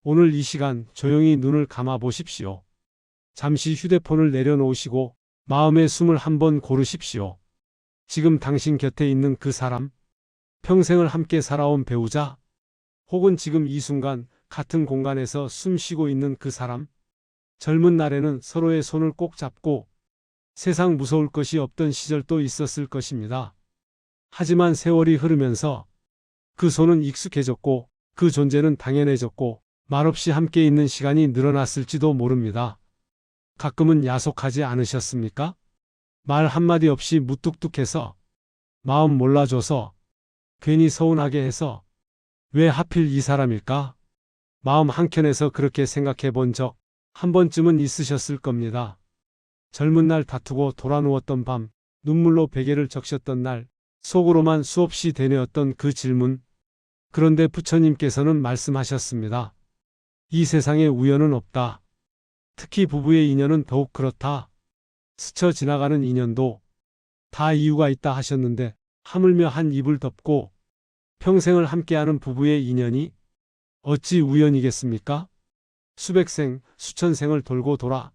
오늘 이 시간 조용히 눈을 감아 보십시오. 잠시 휴대폰을 내려놓으시고 마음의 숨을 한번 고르십시오. 지금 당신 곁에 있는 그 사람, 평생을 함께 살아온 배우자, 혹은 지금 이 순간 같은 공간에서 숨 쉬고 있는 그 사람, 젊은 날에는 서로의 손을 꼭 잡고 세상 무서울 것이 없던 시절도 있었을 것입니다. 하지만 세월이 흐르면서 그 손은 익숙해졌고 그 존재는 당연해졌고 말없이 함께 있는 시간이 늘어났을지도 모릅니다. 가끔은 야속하지 않으셨습니까? 말 한마디 없이 무뚝뚝해서, 마음 몰라줘서, 괜히 서운하게 해서 왜 하필 이 사람일까? 마음 한켠에서 그렇게 생각해 본 적 한 번쯤은 있으셨을 겁니다. 젊은 날 다투고 돌아누웠던 밤, 눈물로 베개를 적셨던 날, 속으로만 수없이 되뇌었던 그 질문. 그런데 부처님께서는 말씀하셨습니다. 이 세상에 우연은 없다. 특히 부부의 인연은 더욱 그렇다. 스쳐 지나가는 인연도 다 이유가 있다 하셨는데 하물며 한 입을 덮고 평생을 함께하는 부부의 인연이 어찌 우연이겠습니까? 수백 생, 수천 생을 돌고 돌아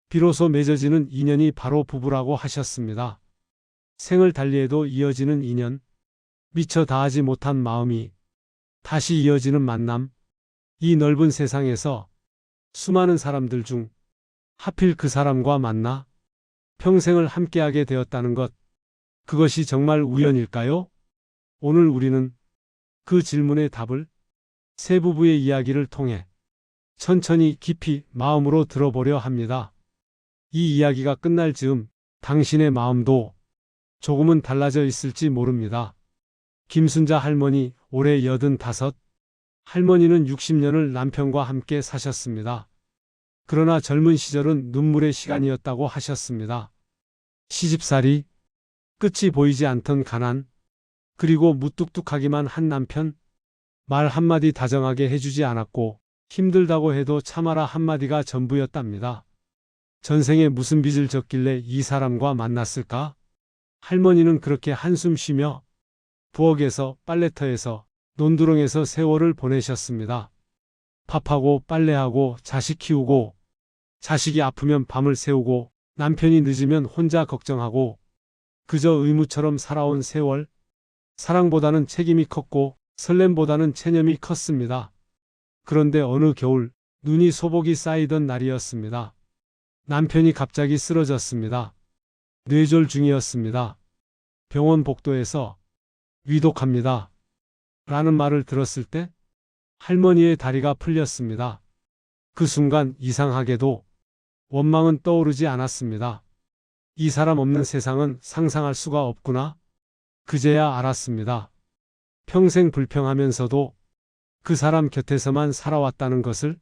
비로소 맺어지는 인연이 바로 부부라고 하셨습니다. 생을 달리해도 이어지는 인연, 미처 다하지 못한 마음이 다시 이어지는 만남, 이 넓은 세상에서 수많은 사람들 중 하필 그 사람과 만나 평생을 함께하게 되었다는 것, 그것이 정말 우연일까요? 오늘 우리는 그 질문의 답을 세 부부의 이야기를 통해 천천히 깊이 마음으로 들어보려 합니다. 이 이야기가 끝날 즈음 당신의 마음도 조금은 달라져 있을지 모릅니다. 김순자 할머니 올해 85, 할머니는 60년을 남편과 함께 사셨습니다. 그러나 젊은 시절은 눈물의 시간이었다고 하셨습니다. 시집살이, 끝이 보이지 않던 가난, 그리고 무뚝뚝하기만 한 남편, 말 한마디 다정하게 해주지 않았고 힘들다고 해도 참아라 한마디가 전부였답니다. 전생에 무슨 빚을 졌길래 이 사람과 만났을까? 할머니는 그렇게 한숨 쉬며 부엌에서, 빨래터에서, 논두렁에서 세월을 보내셨습니다. 밥하고 빨래하고 자식 키우고, 자식이 아프면 밤을 새우고, 남편이 늦으면 혼자 걱정하고, 그저 의무처럼 살아온 세월. 사랑보다는 책임이 컸고 설렘보다는 체념이 컸습니다. 그런데 어느 겨울 눈이 소복이 쌓이던 날이었습니다. 남편이 갑자기 쓰러졌습니다. 뇌졸 중이었습니다. 병원 복도에서 위독합니다. 라는 말을 들었을 때 할머니의 다리가 풀렸습니다. 그 순간 이상하게도 원망은 떠오르지 않았습니다. 이 사람 없는 세상은 상상할 수가 없구나. 그제야 알았습니다. 평생 불평하면서도 그 사람 곁에서만 살아왔다는 것을.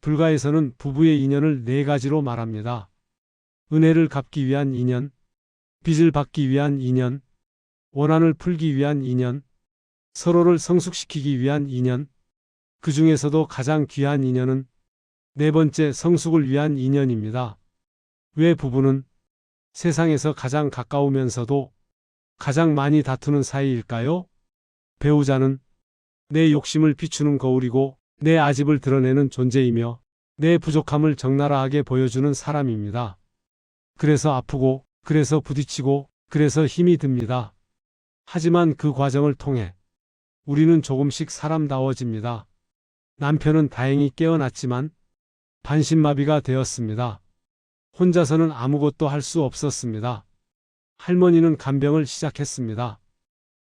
불가에서는 부부의 인연을 네 가지로 말합니다. 은혜를 갚기 위한 인연, 빚을 받기 위한 인연, 원한을 풀기 위한 인연, 서로를 성숙시키기 위한 인연, 그 중에서도 가장 귀한 인연은 네 번째 성숙을 위한 인연입니다. 왜 부부는 세상에서 가장 가까우면서도 가장 많이 다투는 사이일까요? 배우자는 내 욕심을 비추는 거울이고 내 아집을 드러내는 존재이며 내 부족함을 적나라하게 보여주는 사람입니다. 그래서 아프고, 그래서 부딪히고, 그래서 힘이 듭니다. 하지만 그 과정을 통해 우리는 조금씩 사람다워집니다. 남편은 다행히 깨어났지만 반신마비가 되었습니다. 혼자서는 아무것도 할 수 없었습니다. 할머니는 간병을 시작했습니다.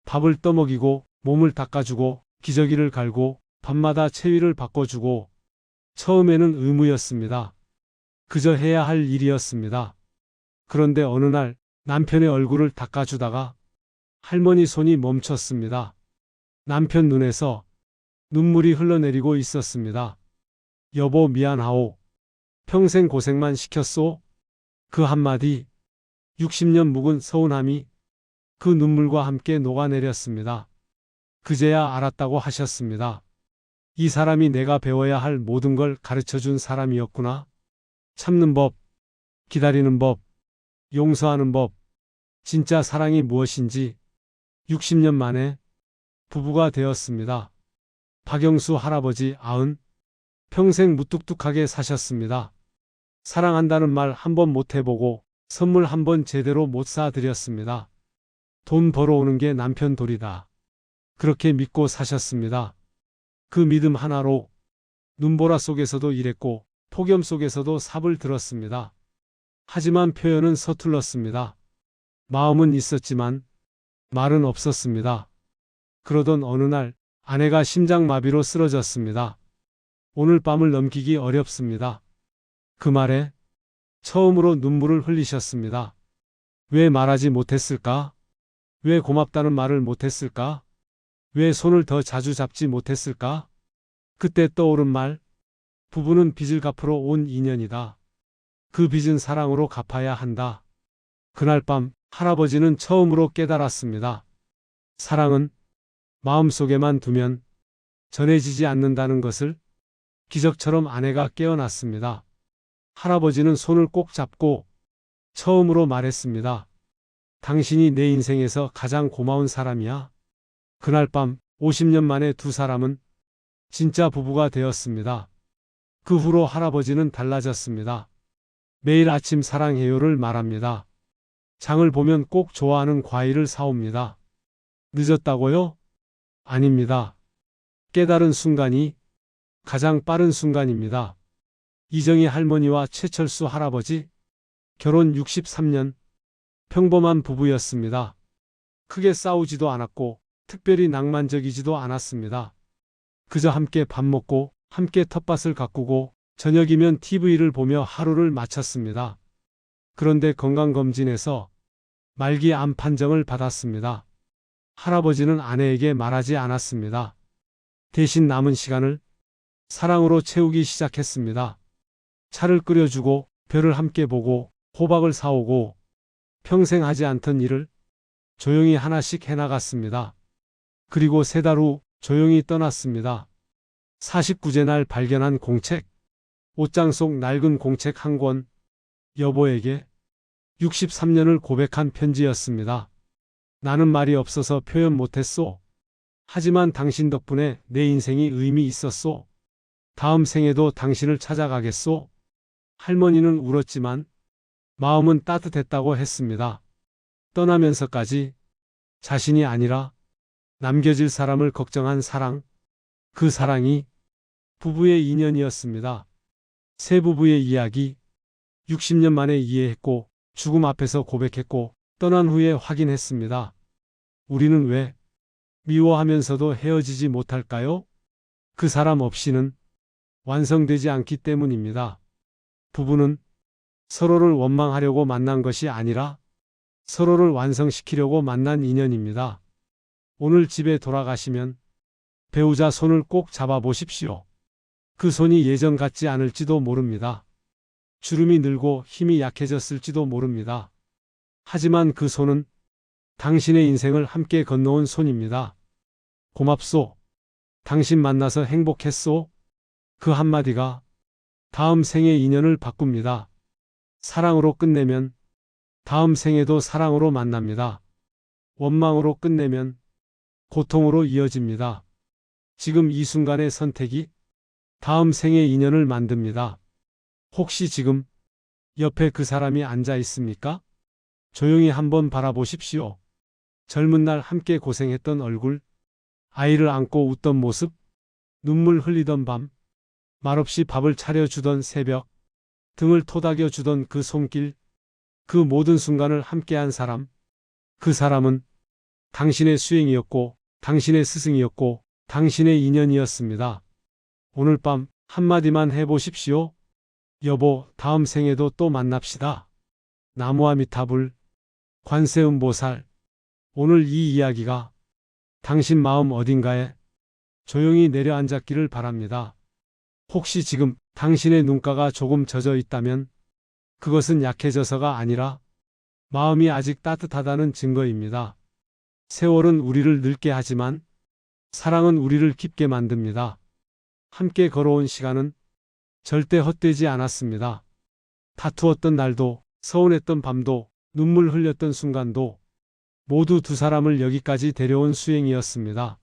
밥을 떠먹이고 몸을 닦아주고 기저귀를 갈고 밤마다 체위를 바꿔주고 처음에는 의무였습니다. 그저 해야 할 일이었습니다. 그런데 어느 날 남편의 얼굴을 닦아주다가 할머니 손이 멈췄습니다. 남편 눈에서 눈물이 흘러내리고 있었습니다. 여보 미안하오. 평생 고생만 시켰소. 그 한마디, 60년 묵은 서운함이 그 눈물과 함께 녹아내렸습니다. 그제야 알았다고 하셨습니다. 이 사람이 내가 배워야 할 모든 걸 가르쳐준 사람이었구나. 참는 법, 기다리는 법, 용서하는 법, 진짜 사랑이 무엇인지. 60년 만에 부부가 되었습니다. 박영수 할아버지 90, 평생 무뚝뚝하게 사셨습니다. 사랑한다는 말 한 번 못 해보고 선물 한 번 제대로 못 사드렸습니다. 돈 벌어오는 게 남편 도리다. 그렇게 믿고 사셨습니다. 그 믿음 하나로 눈보라 속에서도 일했고 폭염 속에서도 삽을 들었습니다. 하지만 표현은 서툴렀습니다. 마음은 있었지만 말은 없었습니다. 그러던 어느 날 아내가 심장마비로 쓰러졌습니다. 오늘 밤을 넘기기 어렵습니다. 그 말에 처음으로 눈물을 흘리셨습니다. 왜 말하지 못했을까? 왜 고맙다는 말을 못했을까? 왜 손을 더 자주 잡지 못했을까? 그때 떠오른 말, 부부는 빚을 갚으러 온 인연이다. 그 빚은 사랑으로 갚아야 한다. 그날 밤 할아버지는 처음으로 깨달았습니다. 사랑은 마음속에만 두면 전해지지 않는다는 것을. 기적처럼 아내가 깨어났습니다. 할아버지는 손을 꼭 잡고 처음으로 말했습니다. 당신이 내 인생에서 가장 고마운 사람이야. 그날 밤 50년 만에 두 사람은 진짜 부부가 되었습니다. 그 후로 할아버지는 달라졌습니다. 매일 아침 사랑해요를 말합니다. 장을 보면 꼭 좋아하는 과일을 사옵니다. 늦었다고요? 아닙니다. 깨달은 순간이 가장 빠른 순간입니다. 이정희 할머니와 최철수 할아버지, 결혼 63년, 평범한 부부였습니다. 크게 싸우지도 않았고 특별히 낭만적이지도 않았습니다. 그저 함께 밥 먹고 함께 텃밭을 가꾸고 저녁이면 TV를 보며 하루를 마쳤습니다. 그런데 건강검진에서 말기 암 판정을 받았습니다. 할아버지는 아내에게 말하지 않았습니다. 대신 남은 시간을 사랑으로 채우기 시작했습니다. 차를 끓여주고 별을 함께 보고 호박을 사오고 평생 하지 않던 일을 조용히 하나씩 해나갔습니다. 그리고 3달 후 조용히 떠났습니다. 49제 날 발견한 공책, 옷장 속 낡은 공책 한 권, 여보에게 63년을 고백한 편지였습니다. 나는 말이 없어서 표현 못했소. 하지만 당신 덕분에 내 인생이 의미 있었소. 다음 생에도 당신을 찾아가겠소. 할머니는 울었지만 마음은 따뜻했다고 했습니다. 떠나면서까지 자신이 아니라 남겨질 사람을 걱정한 사랑, 그 사랑이 부부의 인연이었습니다. 세 부부의 이야기, 60년 만에 이해했고 죽음 앞에서 고백했고 떠난 후에 확인했습니다. 우리는 왜 미워하면서도 헤어지지 못할까요? 그 사람 없이는 완성되지 않기 때문입니다. 부부는 서로를 원망하려고 만난 것이 아니라 서로를 완성시키려고 만난 인연입니다. 오늘 집에 돌아가시면 배우자 손을 꼭 잡아보십시오. 그 손이 예전 같지 않을지도 모릅니다. 주름이 늘고 힘이 약해졌을지도 모릅니다. 하지만 그 손은 당신의 인생을 함께 건너온 손입니다. 고맙소. 당신 만나서 행복했소. 그 한마디가 다음 생의 인연을 바꿉니다. 사랑으로 끝내면 다음 생에도 사랑으로 만납니다. 원망으로 끝내면 고통으로 이어집니다. 지금 이 순간의 선택이 다음 생의 인연을 만듭니다. 혹시 지금 옆에 그 사람이 앉아 있습니까? 조용히 한번 바라보십시오. 젊은 날 함께 고생했던 얼굴, 아이를 안고 웃던 모습, 눈물 흘리던 밤, 말없이 밥을 차려주던 새벽, 등을 토닥여주던 그 손길, 그 모든 순간을 함께한 사람, 그 사람은 당신의 수행이었고 당신의 스승이었고 당신의 인연이었습니다. 오늘 밤 한마디만 해보십시오. 여보, 다음 생에도 또 만납시다. 나무아미타불, 관세음보살. 오늘 이 이야기가 당신 마음 어딘가에 조용히 내려앉았기를 바랍니다. 혹시 지금 당신의 눈가가 조금 젖어 있다면 그것은 약해져서가 아니라 마음이 아직 따뜻하다는 증거입니다. 세월은 우리를 늙게 하지만 사랑은 우리를 깊게 만듭니다. 함께 걸어온 시간은 절대 헛되지 않았습니다. 다투었던 날도, 서운했던 밤도, 눈물 흘렸던 순간도 모두 두 사람을 여기까지 데려온 수행이었습니다.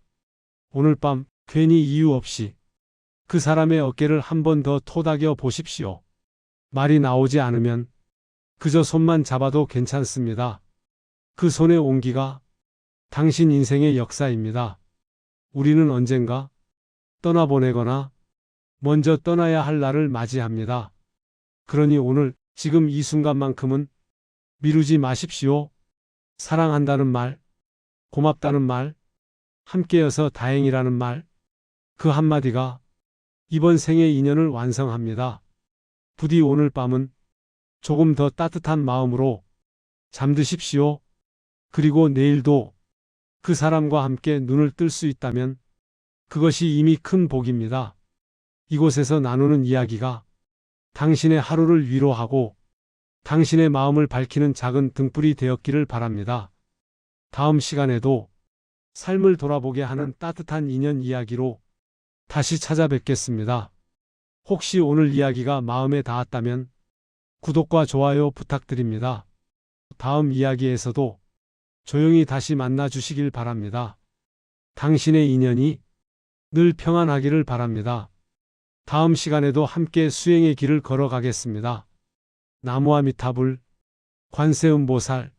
오늘 밤 괜히 이유 없이 그 사람의 어깨를 한 번 더 토닥여 보십시오. 말이 나오지 않으면 그저 손만 잡아도 괜찮습니다. 그 손의 온기가 당신 인생의 역사입니다. 우리는 언젠가 떠나보내거나 먼저 떠나야 할 날을 맞이합니다. 그러니 오늘, 지금 이 순간만큼은 미루지 마십시오. 사랑한다는 말, 고맙다는 말, 함께여서 다행이라는 말, 그 한마디가 이번 생의 인연을 완성합니다. 부디 오늘 밤은 조금 더 따뜻한 마음으로 잠드십시오. 그리고 내일도 그 사람과 함께 눈을 뜰 수 있다면 그것이 이미 큰 복입니다. 이곳에서 나누는 이야기가 당신의 하루를 위로하고 당신의 마음을 밝히는 작은 등불이 되었기를 바랍니다. 다음 시간에도 삶을 돌아보게 하는 따뜻한 인연 이야기로 다시 찾아뵙겠습니다. 혹시 오늘 이야기가 마음에 닿았다면 구독과 좋아요 부탁드립니다. 다음 이야기에서도 조용히 다시 만나 주시길 바랍니다. 당신의 인연이 늘 평안하기를 바랍니다. 다음 시간에도 함께 수행의 길을 걸어가겠습니다. 나무아미타불, 관세음보살.